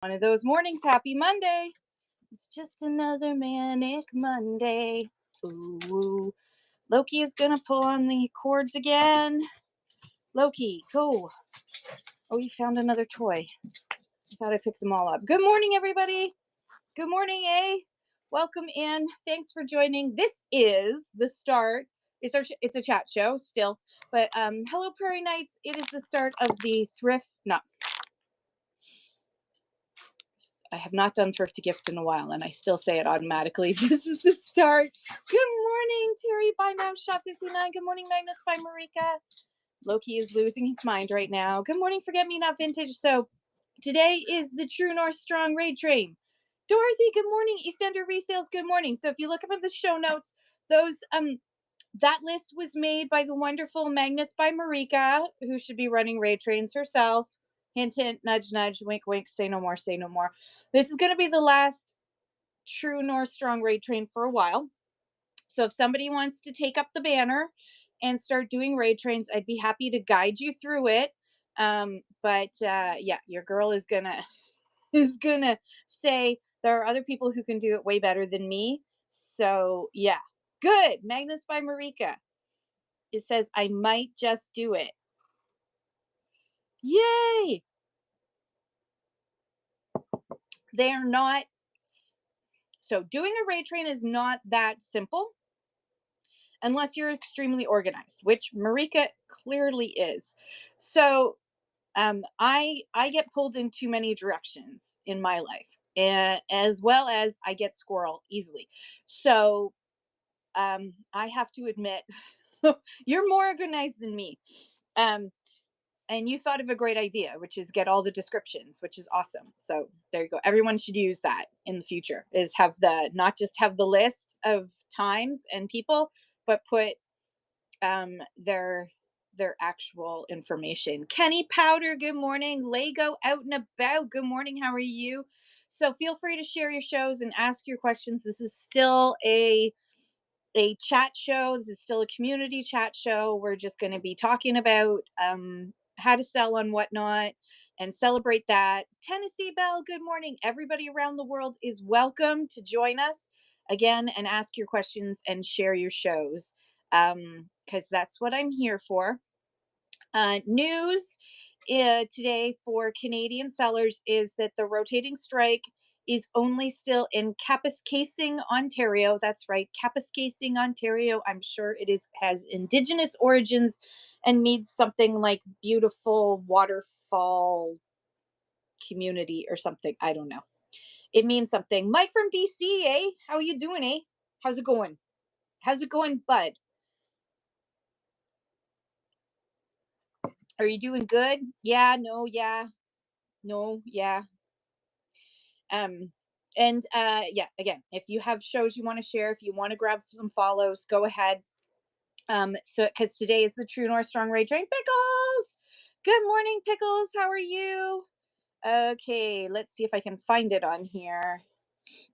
One of those mornings. Happy Monday. It's just another manic Monday. Ooh. Loki is going to pull on the cords again. Loki, go. Oh, you found another toy. I thought I picked them all up. Good morning, everybody. Good morning, Welcome in. Thanks for joining. This is the start. It's a chat show still. But hello, Prairie Knights. It is the start of the I have not done thrift to gift in a while, and I still say it automatically. This is the start. Good morning, Terry by Now Shop 59. Good morning, Magnus by Marika. Loki is losing his mind right now. Good morning, Forget Me Not Vintage. So today is the True North Strong Raid Train. Dorothy, good morning. EastEnder Resales, good morning. So if you look up at the show notes, those that list was made by the wonderful Magnus by Marika, who should be running raid trains herself. Hint, hint, nudge, nudge, wink, wink, say no more, say no more. This is going to be the last True North Strong raid train for a while. So if somebody wants to take up the banner and start doing raid trains, I'd be happy to guide you through it. Yeah, your girl is gonna say there are other people who can do it way better than me. So yeah, good. Magnus by Marika. It says I might just do it. Yay! They're not. So doing a raid train is not that simple unless you're extremely organized, which Marika clearly is. So I get pulled in too many directions in my life, as well as I get squirrel easily. So I have to admit, you're more organized than me. And you thought of a great idea, which is get all the descriptions, which is awesome. So there you go. Everyone should use that in the future, is have not just have the list of times and people, but put their actual information. Kenny Powder, good morning. Lego out and about, good morning. How are you? So feel free to share your shows and ask your questions. This is still a chat show. This is still a community chat show. We're just going to be talking about how to sell on Whatnot and celebrate that. Tennessee Bell, good morning. Everybody around the world is welcome to join us again and ask your questions and share your shows, because that's what I'm here for. News today for Canadian sellers is that the rotating strike is only still in Kapuskasing, Ontario. That's right, Kapuskasing, Ontario. I'm sure it has Indigenous origins and means something like beautiful waterfall community or something. I don't know. It means something. Mike from BC, eh? How you doing, eh? How's it going? How's it going, bud? Are you doing good? Yeah, no, yeah. No, yeah. Yeah, again, if you have shows you want to share, if you want to grab some follows, go ahead. So because today is the True North Strong Raid Train. Pickles, good morning, Pickles. How are you? Okay, let's see if I can find it on here.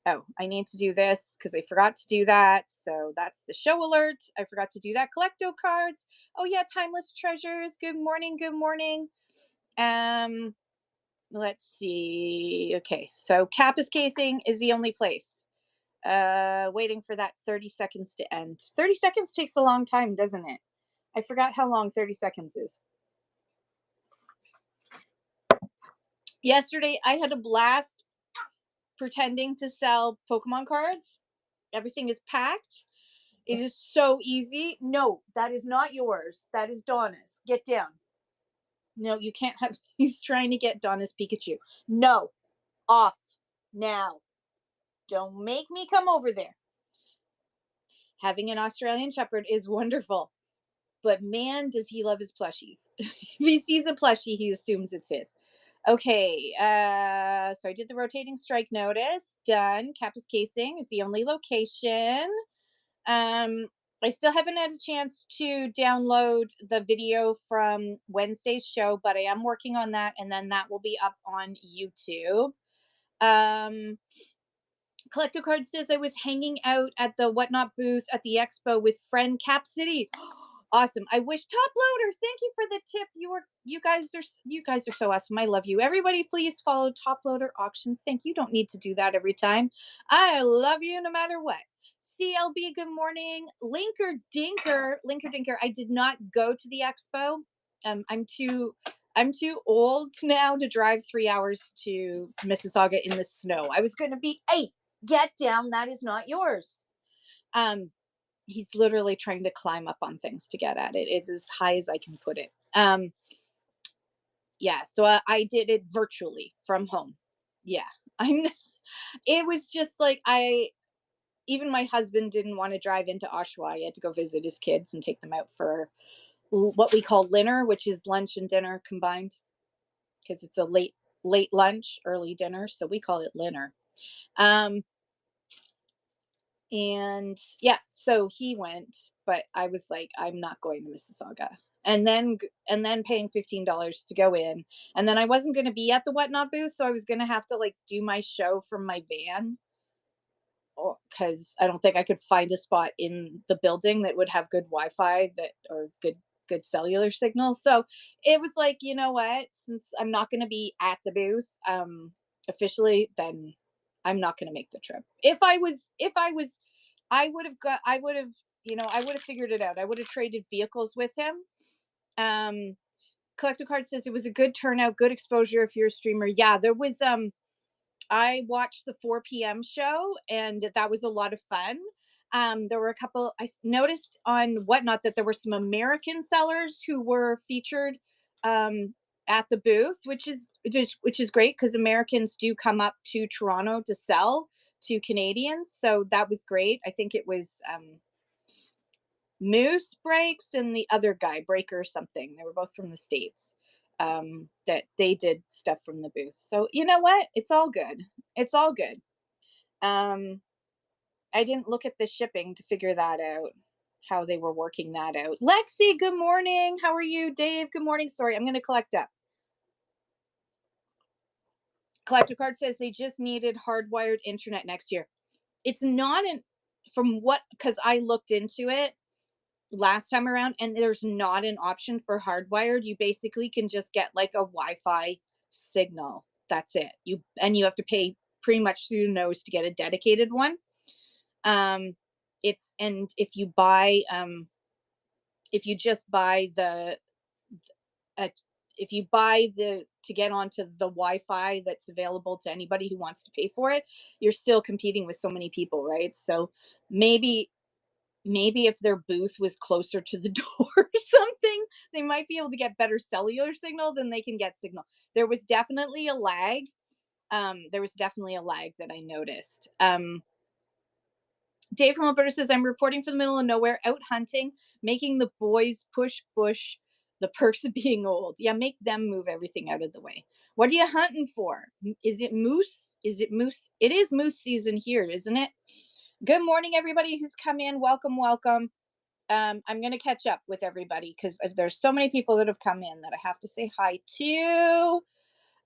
Oh, I need to do this because I forgot to do that. So that's the show alert. I forgot to do that. Collecto cards. Oh yeah, Timeless Treasures. Good morning. Good morning. Let's see. Okay, so Kapuskasing is the only place. Waiting for that 30 seconds to end. 30 seconds takes a long time, doesn't it? I forgot how long 30 seconds is. Yesterday, I had a blast pretending to sell Pokemon cards. Everything is packed. It is so easy. No, that is not yours. That is Donna's. Get down. No, you can't have. He's trying to get Donna's Pikachu. No, off now. Don't make me come over there. Having an Australian Shepherd is wonderful, but man, does he love his plushies. If he sees a plushie, he assumes it's his. Okay, so I did the rotating strike notice. Done. Kapuskasing is the only location. I still haven't had a chance to download the video from Wednesday's show, but I am working on that, and then that will be up on YouTube. Collector Card says I was hanging out at the Whatnot booth at the expo with friend Cap City. Awesome. I wish top loader. Thank you for the tip. You guys are so awesome. I love you. Everybody, please follow Top Loader Auctions. Thank you. Don't need to do that every time. I love you no matter what. CLB, good morning. Linker Dinker. I did not go to the expo. I'm too old now to drive 3 hours to Mississauga in the snow. I was going to be 8. Get down. That is not yours. Um, he's literally trying to climb up on things to get at it. It's as high as I can put it. Yeah, so I did it virtually from home. Yeah, I'm. It was just like I. Even my husband didn't want to drive into Oshawa. He had to go visit his kids and take them out for what we call dinner, which is lunch and dinner combined, because it's a late lunch, early dinner, so we call it dinner. Um, and yeah, so he went, but I was like, I'm not going to Mississauga. And then paying $15 to go in, and then I wasn't going to be at the Whatnot booth, so I was going to have to like do my show from my van, because I don't think I could find a spot in the building that would have good Wi-Fi that or good cellular signal. So it was like, you know what? Since I'm not going to be at the booth officially, then I'm not going to make the trip. If I was, I would have, I would have figured it out. I would have traded vehicles with him. Um, Collector Card says it was a good turnout, good exposure if you're a streamer. Yeah, there was I watched the 4 p.m. show, and that was a lot of fun. There were a couple. Noticed on Whatnot that there were some American sellers who were featured um, at the booth, which is great because Americans do come up to Toronto to sell to Canadians. So that was great. I think it was Moose Breaks and the other guy, Breaker something. They were both from the States. That they did stuff from the booth. So you know what? It's all good. It's all good. Um, I didn't look at the shipping to figure that out, how they were working that out. Lexi, good morning. How are you? Dave, good morning. Sorry, I'm going to collect up. Collector Card says they just needed hardwired internet next year. It's not an, from what, because I looked into it last time around, and there's not an option for hardwired. You basically can just get like a Wi-Fi signal. That's it. You have to pay pretty much through the nose to get a dedicated one. It's and if you just buy the uh, if you buy the to get onto the Wi-Fi that's available to anybody who wants to pay for it, you're still competing with so many people, right? So maybe if their booth was closer to the door or something, they might be able to get better cellular signal than they can get signal. There was definitely a lag. That I noticed. Dave from Alberta says, I'm reporting from the middle of nowhere, out hunting, making the boys push bush, the perks of being old. Yeah, make them move everything out of the way. What are you hunting for? Is it moose? Is it moose? It is moose season here, isn't it? Good morning, everybody who's come in. Welcome, welcome. I'm going to catch up with everybody because there's so many people that have come in that I have to say hi to.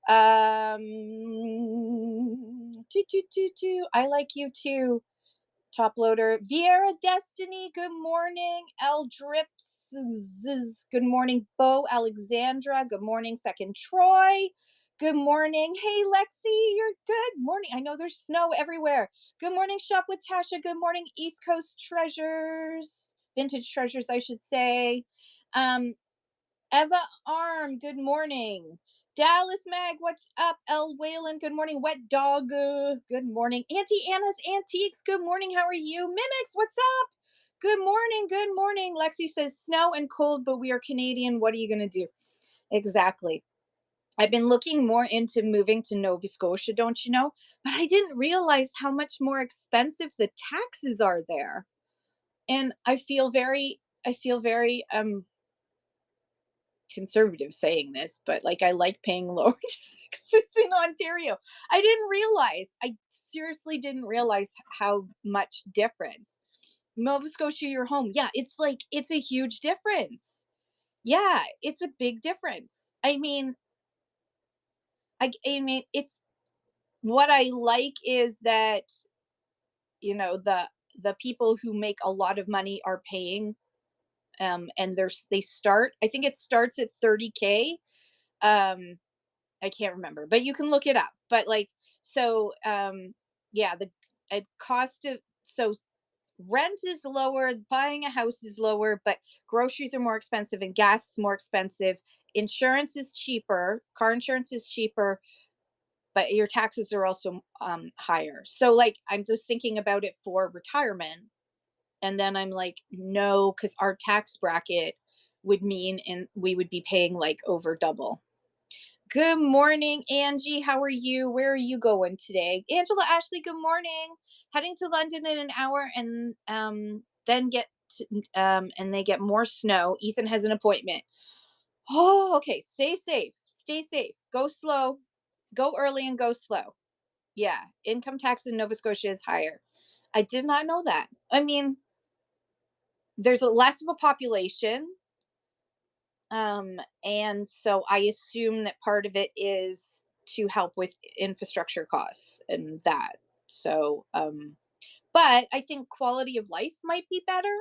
I like you too. Top loader. Vieira Destiny, good morning. El Drips, good morning. Bo Alexandra, good morning. Second Troy, good morning. Hey Lexi, you're good morning. I know there's snow everywhere. Good morning, Shop with Tasha. Good morning, East Coast Treasures, Vintage Treasures, I should say. Eva Arm, good morning. Dallas Mag, what's up? El Whalen, good morning. Wet Dog, good morning. Auntie Anna's Antiques, good morning. How are you? Mimics, what's up? Good morning, good morning. Lexi says snow and cold, but we are Canadian. What are you going to do? Exactly. I've been looking more into moving to Nova Scotia, don't you know? But I didn't realize how much more expensive the taxes are there. And I feel very conservative saying this, but like I like paying lower taxes in Ontario. I seriously didn't realize how much difference. Nova Scotia, your home. Yeah, it's a huge difference. Yeah, it's a big difference. I mean, it's what I like is that, the people who make a lot of money are paying And they start, I think it starts at 30K. um I can't remember, but you can look it up. But like, so yeah, the cost of, so rent is lower, buying a house is lower, but groceries are more expensive and gas is more expensive. Insurance is cheaper, car insurance is cheaper, but your taxes are also higher. So like, I'm just thinking about it for retirement, and then I'm like, no, because our tax bracket would mean, and we would be paying like over double. Good morning, Angie. How are you? Where are you going today? Angela, Ashley, good morning. Heading to London in an hour, and then and they get more snow. Ethan has an appointment. Oh, okay. Stay safe. Stay safe. Go slow. Go early and go slow. Yeah, income tax in Nova Scotia is higher. I did not know that. I mean, there's a less of a population, and so I assume that part of it is to help with infrastructure costs and that. So, but I think quality of life might be better.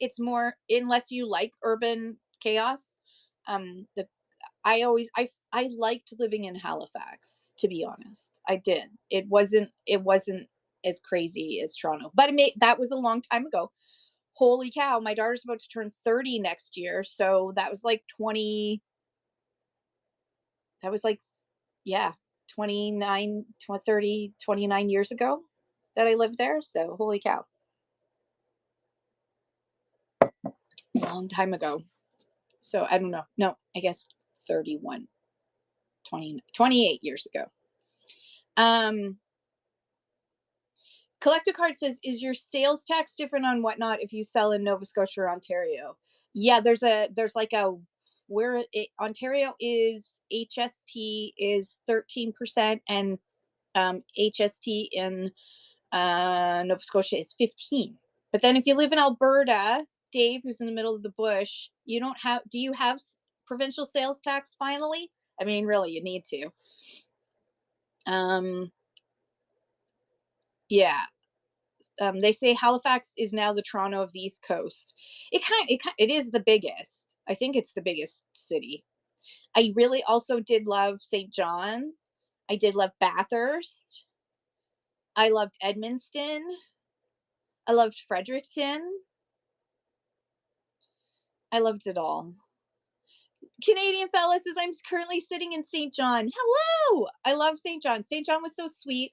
It's more, unless you like urban chaos. The I liked living in Halifax, to be honest. I did. It wasn't as crazy as Toronto, but that was a long time ago. Holy cow, my daughter's about to turn 30 next year, so that was like 20, that was like, yeah, 29, 20, 30, 29 years ago that I lived there. So holy cow, long time ago. So I don't know. No, I guess 31, 20, 28 years ago. Um, Collector Card says, is your sales tax different on Whatnot if you sell in Nova Scotia or Ontario? Yeah, there's like a, Ontario is HST is 13%, and HST in Nova Scotia is 15. But then if you live in Alberta, Dave, who's in the middle of the bush, you don't have. Do you have provincial sales tax finally? I mean, really, you need to. Um, yeah. They say Halifax is now the Toronto of the East Coast. It is the biggest. I think it's the biggest city. I really also did love St. John. I did love Bathurst. I loved Edmundston. I loved Fredericton. I loved it all. Canadian fella says, I'm currently sitting in St. John. Hello. I love St. John. St. John was so sweet.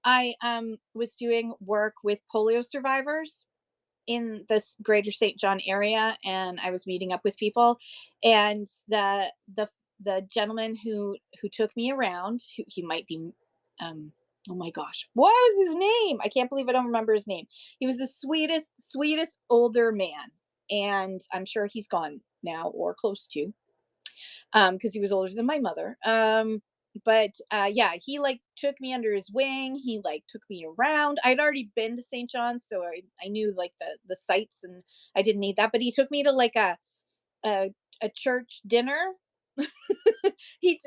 I was doing work with polio survivors in this greater St. John area, and I was meeting up with people, and the gentleman who took me around, who he might be, oh my gosh, what was his name? I can't believe I don't remember his name. He was the sweetest older man, and I'm sure he's gone now or close to, because he was older than my mother. But yeah, he like took me under his wing. He like took me around. I'd already been to St. John's, so I knew like the sights, and I didn't need that. But he took me to like a, a church dinner.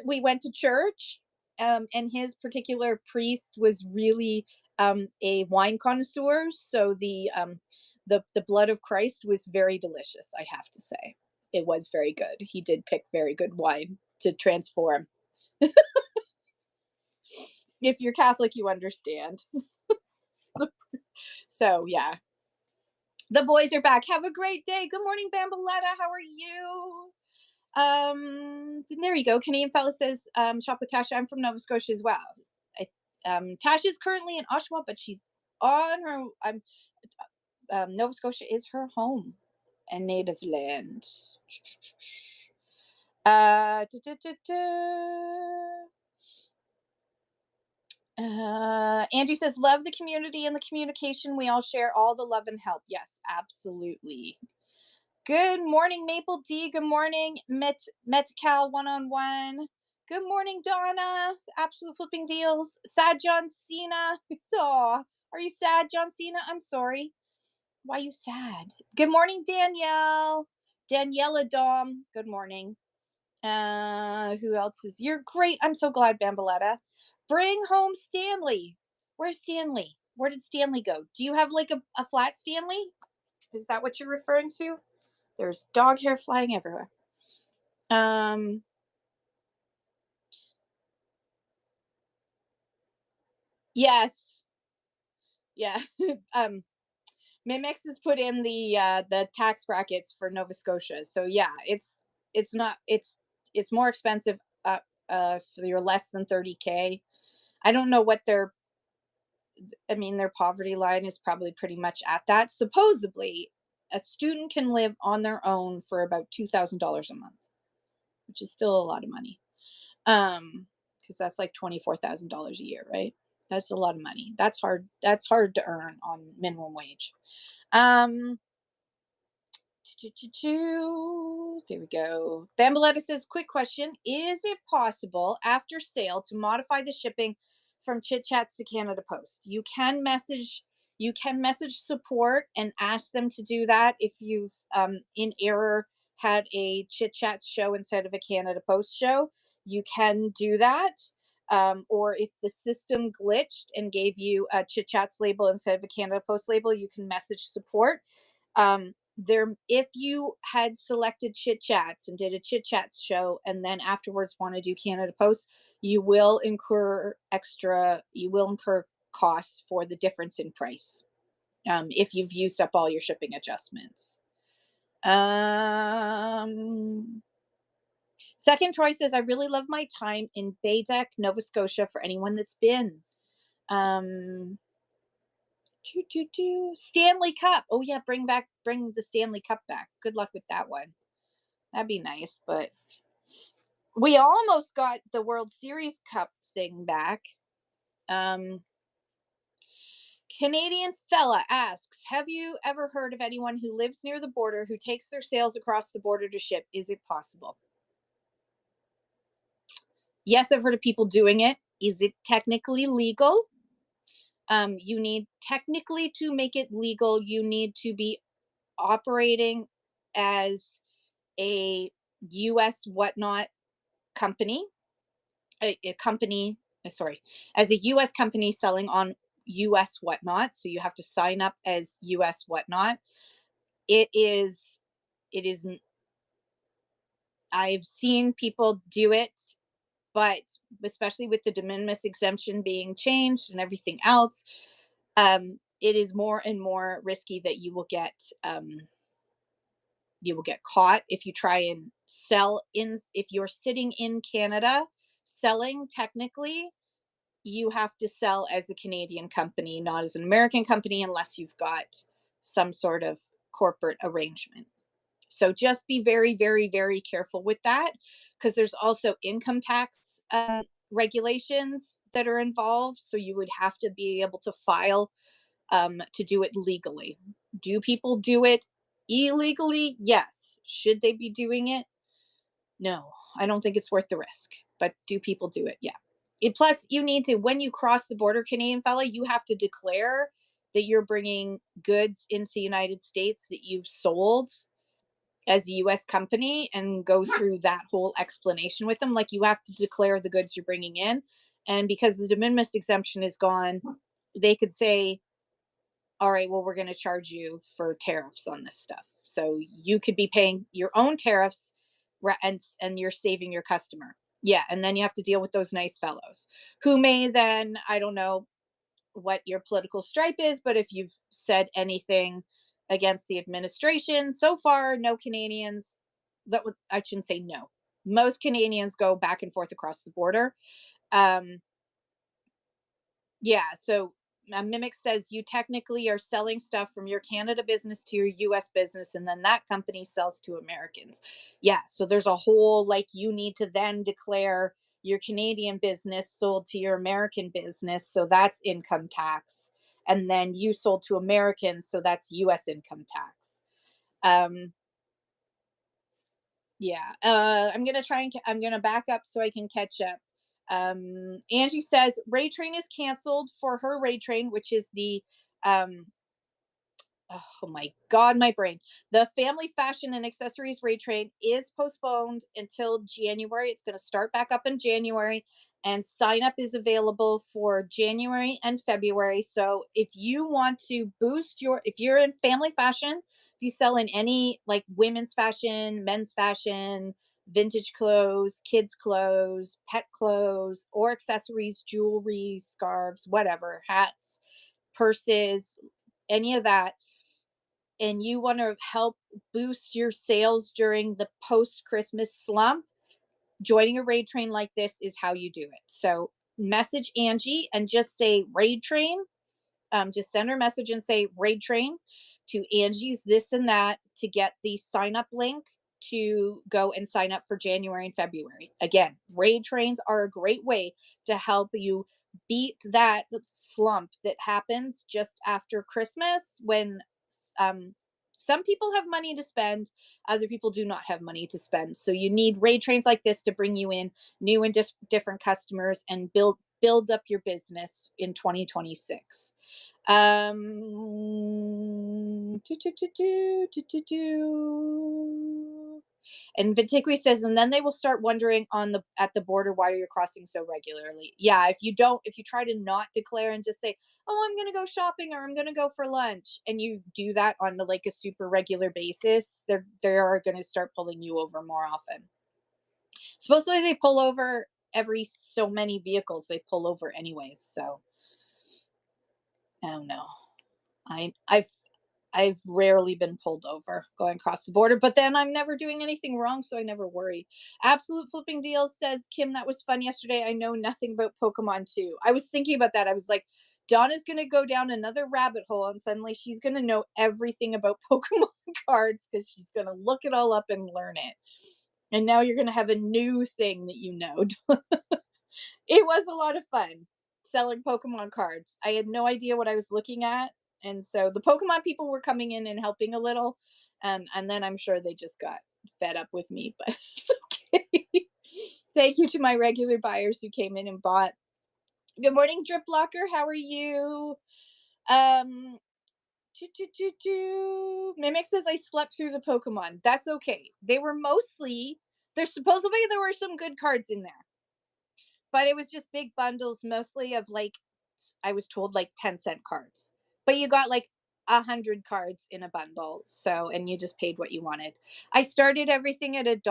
We went to church, and his particular priest was really a wine connoisseur. So the blood of Christ was very delicious, I have to say. It was very good. He did pick very good wine to transform. If you're Catholic, you understand. So yeah, the boys are back. Have a great day. Good morning, Bamboletta. How are you? There you go. Canadian fella says, shop with Tasha. I'm from Nova Scotia as well. Tasha is currently in Oshawa, but she's on her. Nova Scotia is her home and native land. Da, da, da, da. Angie says, love the community and the communication. We all share all the love and help. Yes, absolutely. Good morning, Maple D. Good morning, Metcal one on one. Good morning, Donna. Absolute flipping deals. Sad John Cena. Aw, are you sad, John Cena? I'm sorry. Why are you sad? Good morning, Danielle. Daniela Dom. Good morning. Who else is? You're great. I'm so glad, Bamboletta. Bring home Stanley. Where's Stanley? Where did Stanley go? Do you have like a flat Stanley? Is that what you're referring to? There's dog hair flying everywhere. Um, yes, yeah. um, Mimix has put in the tax brackets for Nova Scotia. So yeah, it's not it's more expensive for your less than 30K. I don't know what their I mean their poverty line is probably pretty much at that. Supposedly, a student can live on their own for about $2,000 a month, which is still a lot of money. Because that's like $24,000 a year, right? That's a lot of money. That's hard to earn on minimum wage. Um There we go. Bamboletta says, quick question. Is it possible after sale to modify the shipping from Chit Chats to Canada Post? You can message support and ask them to do that if you've in error had a Chit Chats show instead of a Canada Post show. You can do that. Or if the system glitched and gave you a Chit Chats label instead of a Canada Post label, you can message support. There, if you had selected Chit Chats and did a Chit Chats show and then afterwards want to do Canada Post, you will incur costs for the difference in price, if you've used up all your shipping adjustments. Second choice is, I really love my time in Baydeck, Nova Scotia, for anyone that's been. um Stanley Cup. Oh yeah, bring the Stanley Cup back. Good luck with that one. That'd be nice, but we almost got the World Series Cup thing back. Um, Canadian fella asks, have you ever heard of anyone who lives near the border who takes their sales across the border to ship? Is it possible? Yes, I've heard of people doing it. Is it technically legal? You need technically to make it legal, you need to be operating as a US whatnot company, a company, sorry, as a US company selling on US whatnot. So you have to sign up as US whatnot. It is, it is, I've seen people do it, but especially with the de minimis exemption being changed and everything else, it is more and more risky that you will get caught if you try and sell in. If you're sitting in Canada selling, technically you have to sell as a Canadian company, not as an American company, unless you've got some sort of corporate arrangement. So just be very, very, very careful with that, because there's also income tax regulations that are involved. So you would have to be able to file to do it legally. Do people do it illegally? Yes. Should they be doing it? No. I don't think it's worth the risk. But do people do it? Yeah. Plus, you need to, when you cross the border, Canadian fella, you have to declare that you're bringing goods into the United States that you've sold as a US company, and go through that whole explanation with them. Like, you have to declare the goods you're bringing in. And because the de minimis exemption is gone, they could say, all right, well, we're going to charge you for tariffs on this stuff. So you could be paying your own tariffs, and you're saving your customer. Yeah. And then you have to deal with those nice fellows who may then, I don't know what your political stripe is, but if you've said anything against the administration so far, no Canadians, I shouldn't say no. Most Canadians go back and forth across the border. Um, Yeah, so Mimic says you technically are selling stuff from your Canada business to your US business, and then that company sells to Americans. Yeah, so there's a whole, like, you need to then declare your Canadian business sold to your American business, so that's income tax. And then you sold to Americans, so that's US income tax. Um, yeah, I'm gonna back up so I can catch up. Angie says Ray Train is canceled for her Ray Train, which is the um, oh my god, my brain. The family fashion and accessories Ray Train is postponed until January. It's going to start back up in January, and sign up is available for January and February. So if you want to if you're in family fashion, if you sell in any like women's fashion, men's fashion, vintage clothes, kids clothes, pet clothes, or accessories, jewelry, scarves, whatever, hats, purses, any of that, and you want to help boost your sales during the post Christmas slump, joining a raid train like this is how you do it. So message Angie and just say raid train. Just send her a message and say raid train to Angie's this and that to get the sign up link to go and sign up for January and February. Again, raid trains are a great way to help you beat that slump that happens just after Christmas when um, some people have money to spend, other people do not have money to spend. So you need raid trains like this to bring you in new and different customers and build up your business in 2026. And Vitiqui says, and then they will start wondering on the at the border why you're crossing so regularly. Yeah, if you try to not declare and just say, oh, I'm gonna go shopping or I'm gonna go for lunch, and you do that on like a super regular basis, they are gonna start pulling you over more often. Supposedly they pull over every so many vehicles they pull over anyways. So I don't know. I've rarely been pulled over going across the border, but then I'm never doing anything wrong, so I never worry. Absolute Flipping Deals says, Kim, that was fun yesterday. I know nothing about Pokemon too. I was thinking about that. I was like, Donna's gonna go down another rabbit hole, and suddenly she's gonna know everything about Pokemon cards because she's gonna look it all up and learn it. And now you're gonna have a new thing that you know. It was a lot of fun selling Pokemon cards. I had no idea what I was looking at. And so the Pokemon people were coming in and helping a little. And then I'm sure they just got fed up with me, but it's okay. Thank you to my regular buyers who came in and bought. Good morning, Drip Blocker. How are you? Um, Mimic says I slept through the Pokemon. That's okay. There were some good cards in there, but it was just big bundles mostly of like I was told like 10-cent cards, but you got like 100 cards in a bundle, so and you just paid what you wanted. I started everything at $1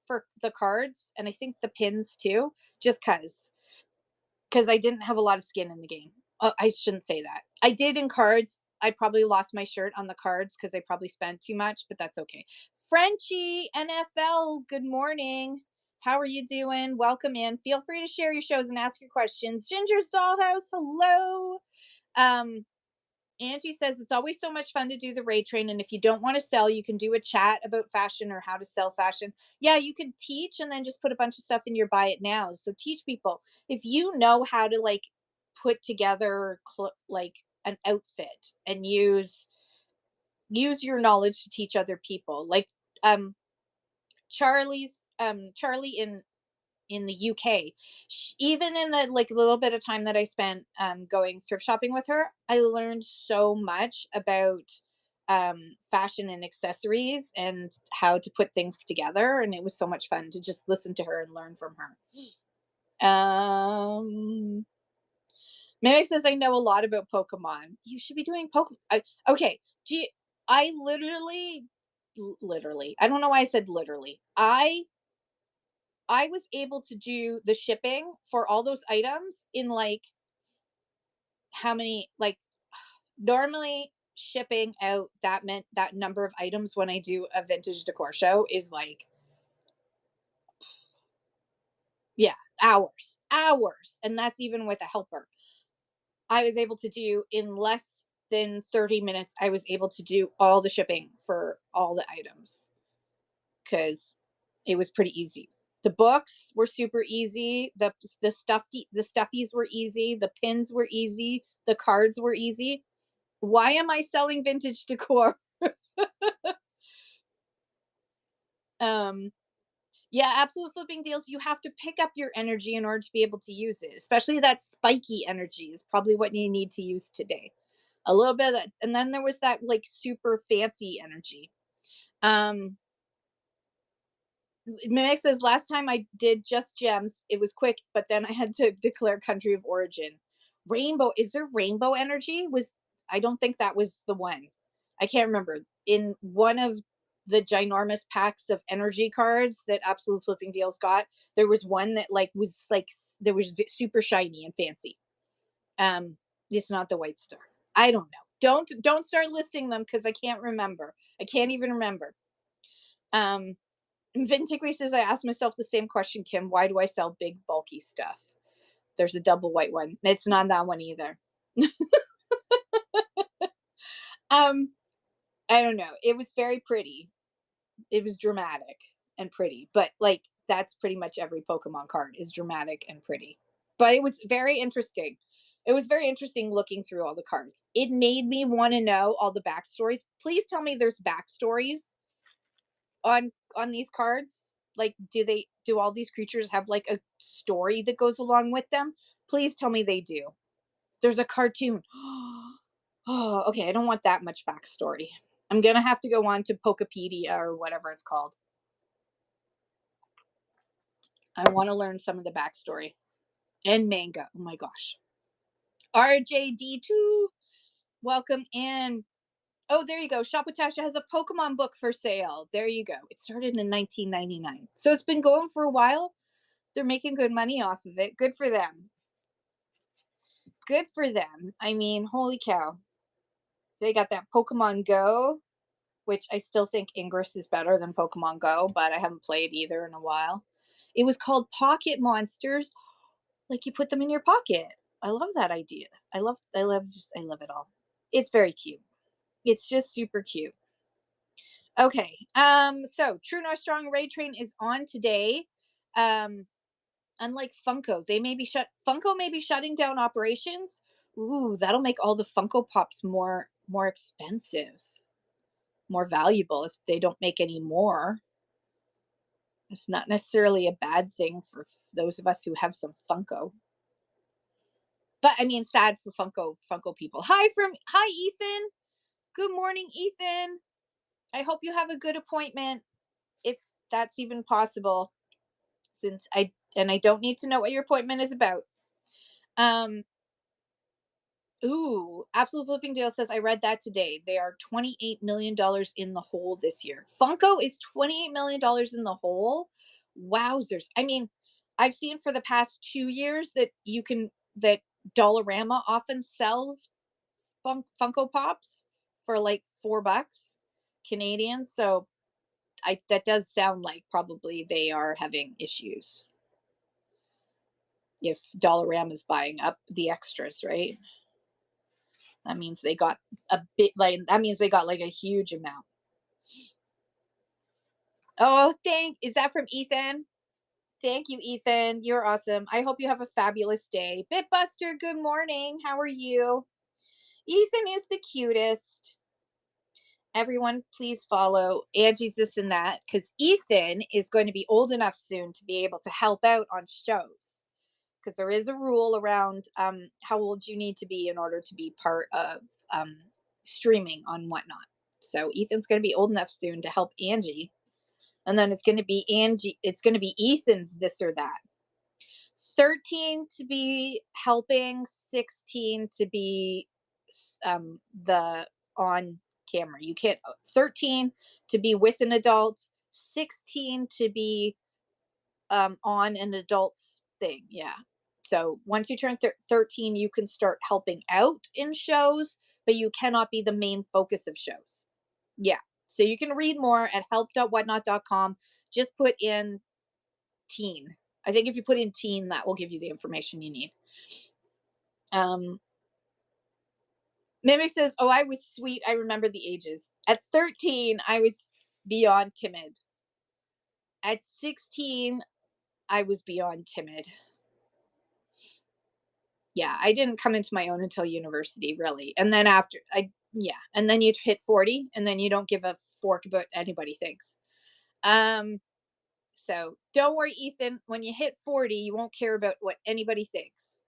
for the cards, and I think the pins too, just because I didn't have a lot of skin in the game. I shouldn't say that. I did in cards. I probably lost my shirt on the cards because I probably spent too much, but that's okay. Frenchie NFL, good morning. How are you doing? Welcome in. Feel free to share your shows and ask your questions. Ginger's Dollhouse, hello. Um, Angie says it's always so much fun to do the raid train. And if you don't want to sell, you can do a chat about fashion or how to sell fashion. Yeah, you could teach and then just put a bunch of stuff in your buy it now. So teach people if you know how to like put together like an outfit and use your knowledge to teach other people. Like um Charlie in the UK. Even in the like little bit of time that I spent going thrift shopping with her, I learned so much about fashion and accessories and how to put things together. And it was so much fun to just listen to her and learn from her. Mimic says, I know a lot about Pokemon. You should be doing Pokemon. Okay. I literally, I don't know why I said literally. I was able to do the shipping for all those items in like how many like normally shipping out that meant that number of items when I do a vintage decor show is like yeah, hours, and that's even with a helper. I was able to do in less than 30 minutes. I was able to do all the shipping for all the items because it was pretty easy. The books were super easy. The stuffies were easy. The pins were easy. The cards were easy. Why am I selling vintage decor? um, yeah, absolute flipping deals. You have to pick up your energy in order to be able to use it. Especially that spiky energy is probably what you need to use today. A little bit of that, and then there was that like super fancy energy. Um, Mimic says last time I did just gems, it was quick, but then I had to declare country of origin. Rainbow, is there rainbow energy? Was I don't think that was the one. I can't remember. in one of the ginormous packs of energy cards that Absolute Flipping Deals got, there was one that like was like there was super shiny and fancy. Um, it's not the White Star. I don't know. Don't start listing them because I can't remember. I can't even remember. Um, Vintiqui says I asked myself the same question, Kim. Why do I sell big bulky stuff? There's a double white one. It's not that one either. um, I don't know. It was very pretty. It was dramatic and pretty, but like that's pretty much every Pokemon card is dramatic and pretty. But it was very interesting. It was very interesting looking through all the cards. It made me want to know all the backstories. Please tell me there's backstories on these cards. Like, do all these creatures have like a story that goes along with them? Please tell me they do. There's a cartoon. Oh, okay. I don't want that much backstory. I'm gonna have to go on to Pokepedia or whatever it's called. I want to learn some of the backstory and manga. Oh my gosh. RJD2, welcome in. Oh, there you go. Shop with Tasha has a Pokemon book for sale. There you go. It started in 1999. So it's been going for a while. They're making good money off of it. Good for them. Good for them. I mean, holy cow. They got that Pokemon Go, which I still think Ingress is better than Pokemon Go, but I haven't played either in a while. It was called Pocket Monsters. Like you put them in your pocket. I love that idea. I love it all. It's very cute. It's just super cute. Okay. So True North Strong Raid Train is on today. Um, Unlike Funko, Funko may be shutting down operations. Ooh, that'll make all the Funko Pops more expensive, more valuable if they don't make any more. It's not necessarily a bad thing for those of us who have some Funko. But I mean, sad for Funko people. Hi Ethan. Good morning, Ethan. I hope you have a good appointment, if that's even possible. I don't need to know what your appointment is about. Um, Ooh, Absolute Flipping Deal says I read that today. They are $28 million in the hole this year. Funko is $28 million in the hole. Wowzers! I mean, I've seen for the past 2 years that Dollarama often sells Funko Pops for like $4 Canadian. So that does sound like probably they are having issues if Dollarama is buying up the extras, right? That means they got like a huge amount. Oh, is that from Ethan? Thank you, Ethan. You're awesome. I hope you have a fabulous day. Bitbuster, good morning. How are you? Ethan is the cutest. Everyone, please follow Angie's This and That because Ethan is going to be old enough soon to be able to help out on shows. Because there is a rule around how old you need to be in order to be part of streaming on whatnot. So Ethan's going to be old enough soon to help Angie, and then it's going to be Angie. It's going to be Ethan's This or That. 13 to be helping, 16 to be the on camera. You can't 13 to be with an adult, 16 to be on an adult's thing. Yeah. So once you turn 13, you can start helping out in shows, but you cannot be the main focus of shows. Yeah. So you can read more at help.whatnot.com. Just put in teen. I think if you put in teen, that will give you the information you need. Mimic says, oh, I was sweet. I remember the ages. At 13, I was beyond timid. At 16, I was beyond timid. Yeah, I didn't come into my own until university, really. And then and then you hit 40 and then you don't give a fork about anybody thinks. So don't worry, Ethan, when you hit 40, you won't care about what anybody thinks.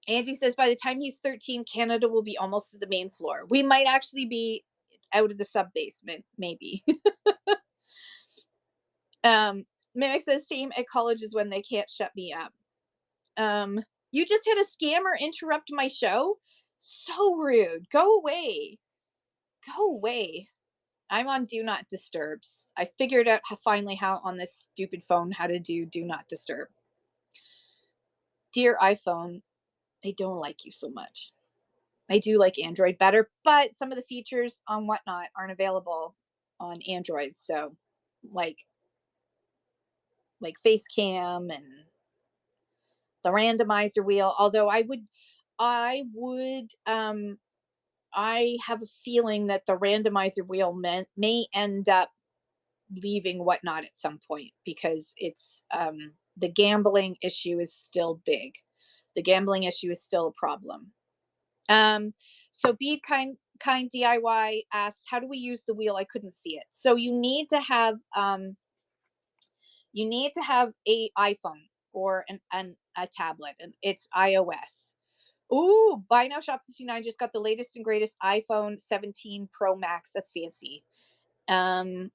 Angie says by the time he's 13, Canada will be almost to the main floor. We might actually be out of the sub basement, maybe. Mimic says same at college is when they can't shut me up. You just had a scammer interrupt my show? So rude. Go away. Go away. I'm on do not disturbs. I figured out finally how on this stupid phone how to do not disturb. Dear iPhone, I don't like you so much. I do like Android better, but some of the features on Whatnot aren't available on Android. So, like face cam and the randomizer wheel. Although I have a feeling that the randomizer wheel may end up leaving Whatnot at some point because the gambling issue is still big. The gambling issue is still a problem. So Be Kind DIY asked, how do we use the wheel? I couldn't see it. So you need to have a iPhone or a tablet, and it's iOS. Ooh, buy now shop 59 just got the latest and greatest iPhone 17 Pro Max. That's fancy. Um,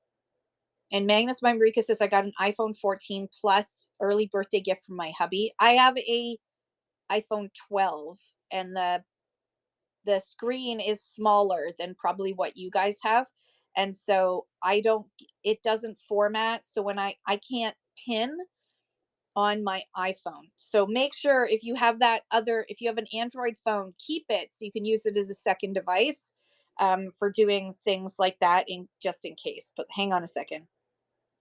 and Magnus Marika says I got an iPhone 14 Plus early birthday gift from my hubby. I have a iPhone 12, and the screen is smaller than probably what you guys have, and so it doesn't format. So when I can't pin on my iPhone. So make sure if you have an Android phone, keep it so you can use it as a second device for doing things like that just in case. But hang on a second.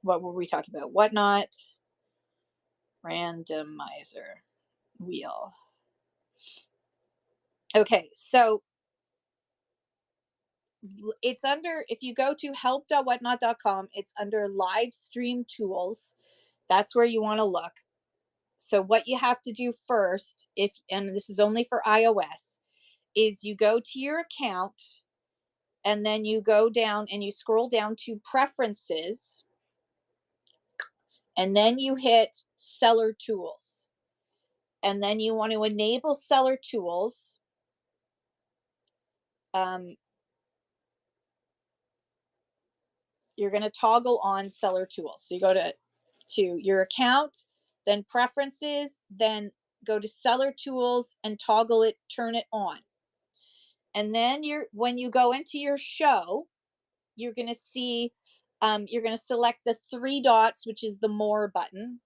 What were we talking about? Whatnot randomizer wheel. Okay, so it's under, if you go to help.whatnot.com, it's under live stream tools. That's where you want to look. So what you have to do first, and this is only for iOS, is you go to your account and then you go down and you scroll down to preferences, and then you hit seller tools. And then you want to enable seller tools. You're going to toggle on seller tools. So you go to your account, then preferences, then go to seller tools and toggle it, turn it on. And then when you go into your show, you're going to see, you're going to select the three dots, which is the more button.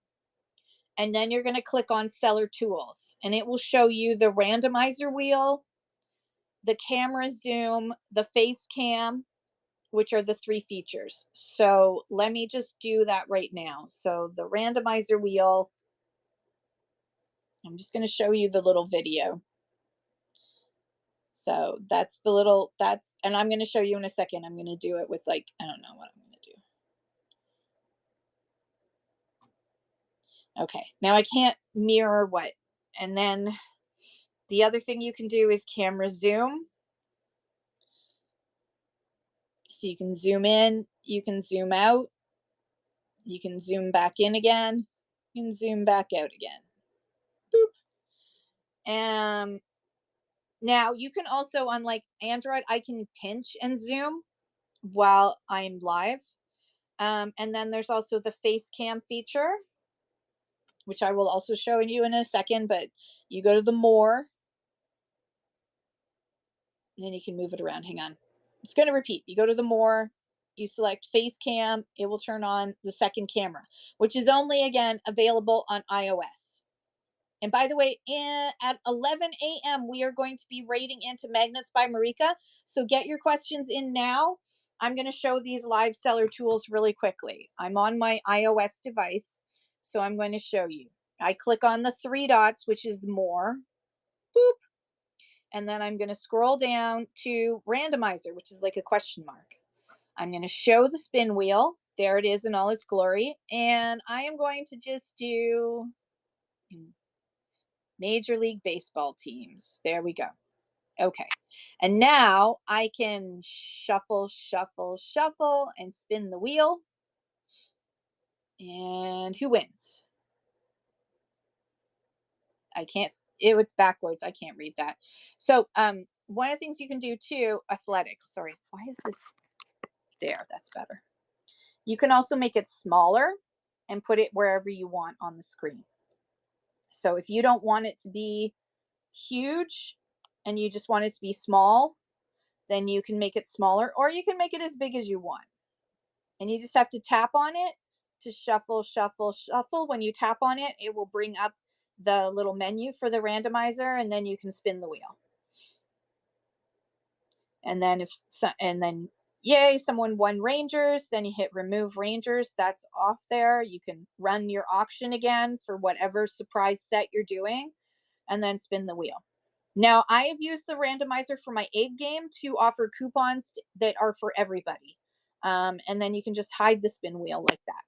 And then you're going to click on seller tools, and it will show you the randomizer wheel, the camera zoom, the face cam, which are the three features. So let me just do that right now. So the randomizer wheel, I'm just going to show you the little video. So and I'm going to show you in a second. I'm going to do it with I don't know what I'm going to do. Okay, now I can't mirror and then the other thing you can do is camera zoom. So you can zoom in, you can zoom out, you can zoom back in again, you can zoom back out again. Boop. Now you can also, on Android, I can pinch and zoom while I'm live. And then there's also the face cam feature, which I will also show you in a second, but you go to the more, and then you can move it around. Hang on. It's going to repeat. You go to the more, you select face cam, it will turn on the second camera, which is only, again, available on iOS. And by the way, at 11 a.m., we are going to be raiding into Magnets by Marika. So get your questions in now. I'm going to show these live seller tools really quickly. I'm on my iOS device, so I'm going to show you. I click on the three dots, which is more. Boop. And then I'm going to scroll down to randomizer, which is like a question mark. I'm going to show the spin wheel. There it is in all its glory. And I am going to just do Major League Baseball teams. There we go. Okay. And now I can shuffle, shuffle, shuffle, and spin the wheel. And who wins? I can't, it's backwards. I can't read that. So one of the things you can do too, athletics. Sorry, why is this there? That's better. You can also make it smaller and put it wherever you want on the screen. So if you don't want it to be huge and you just want it to be small, then you can make it smaller, or you can make it as big as you want. And you just have to tap on it to shuffle, shuffle, shuffle. When you tap on it, it will bring up the little menu for the randomizer, and then you can spin the wheel. And then yay, someone won Rangers, then you hit remove Rangers. That's off there. You can run your auction again for whatever surprise set you're doing, and then spin the wheel. Now, I have used the randomizer for my egg game to offer coupons that are for everybody. And then you can just hide the spin wheel like that.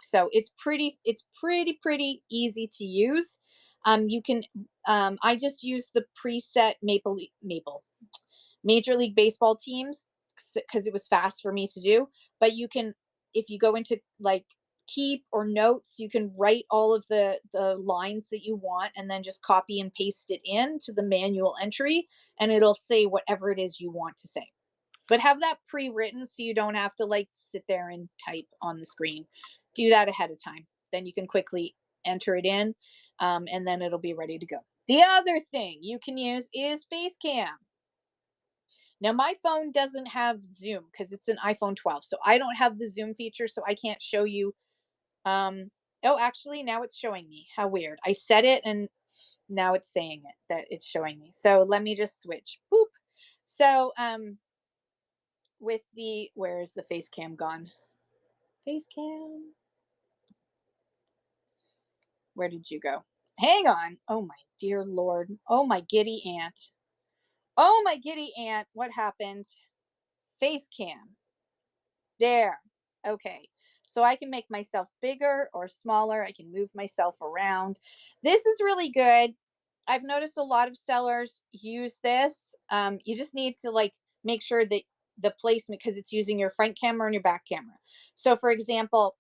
So it's pretty easy to use. You can, I just use the preset Major League Baseball teams because it was fast for me to do. But you can, if you go into like keep or notes, you can write all of the lines that you want and then just copy and paste it into the manual entry, and it'll say whatever it is you want to say. But have that pre-written so you don't have to like sit there and type on the screen. Do that ahead of time. Then you can quickly enter it in, and then it'll be ready to go. The other thing you can use is Facecam. Now, my phone doesn't have Zoom because it's an iPhone 12. So I don't have the Zoom feature, so I can't show you. Oh, actually, now it's showing me. How weird. I set it and now it's saying it, that it's showing me. So let me just switch. Boop. So with the, where is the face cam gone? Face cam. Where did you go? Hang on. Oh my dear Lord. Oh my giddy aunt. Oh my giddy aunt. What happened? Face cam. There. Okay. So I can make myself bigger or smaller. I can move myself around. This is really good. I've noticed a lot of sellers use this. You just need to like make sure that the placement, because it's using your front camera and your back camera. So for example,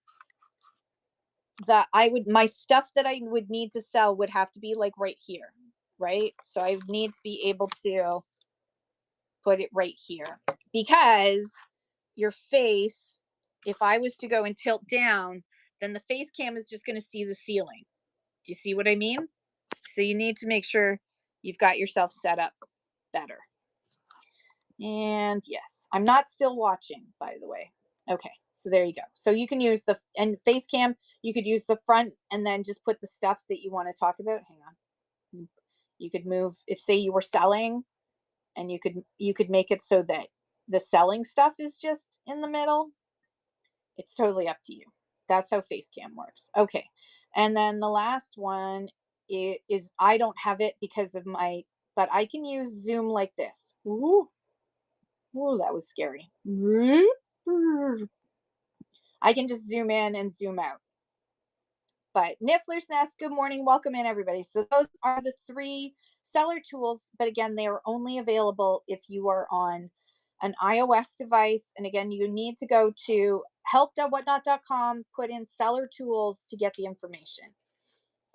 my stuff that I would need to sell would have to be like right here, right? So I would need to be able to put it right here, because your face, if I was to go and tilt down, then the face cam is just going to see the ceiling. Do you see what I mean? So you need to make sure you've got yourself set up better. And yes, I'm not still watching, by the way. Okay, so there you go. So you can use and face cam, you could use the front and then just put the stuff that you want to talk about. Hang on. You could move, if say you were selling, and you could make it so that the selling stuff is just in the middle. It's totally up to you. That's how Facecam works. Okay. And then the last one is I don't have it because of but I can use Zoom like this. Ooh. Ooh, that was scary. I can just zoom in and zoom out. But Niffler's Nest, good morning. Welcome in, everybody. So those are the 3 seller tools. But again, they are only available if you are on an iOS device. And again, you need to go to help.whatnot.com, put in seller tools to get the information.